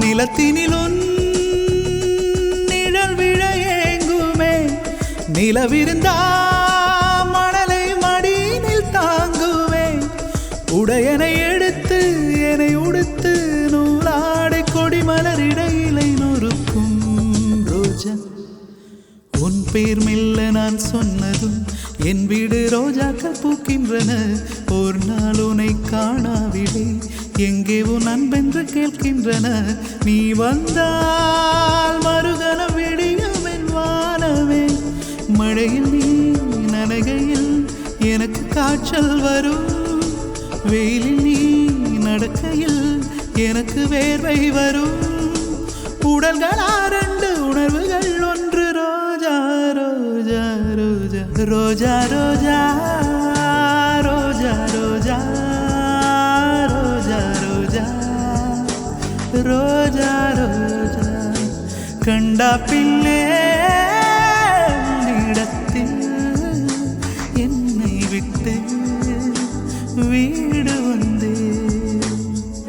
நிலத்தினிலும் நிழல் விழ ஏங்குமே நிலவிருந்தா மணலை மடியினில் தாங்குவேன் உடையனை எடுத்து என்னை உடுத்து நூலாடை கொடி மலரிடையிலை நொறுக்கும் ரோஜா உன் பேர் மெல்ல நான் சொன்னதும் என் வீடு ரோஜாக்கள் பூக்கின்றன ஒரு நாள் உன்னை காணாவிடை எங்கே உன் அன்பென்று கேட்கின்றன நீ வந்தால் மறுகணம் விடியும் என் வானமே மழையில் நீ நனைகையில் எனக்கு காய்ச்சல் வரும் வெயிலில் நீ நடக்கையில் எனக்கு வேர்வை வரும் உடல்களா ரெண்டு உணர்வுகள் ஒன்று ரோஜா ரோஜா ரோஜா ரோஜா ரோஜா ரோஜா ரோஜா ரோஜா ரோஜா ரோஜா ரோஜா கண்டா பின்னே இடத்தில் என்னை விட்டு வீடு வந்தே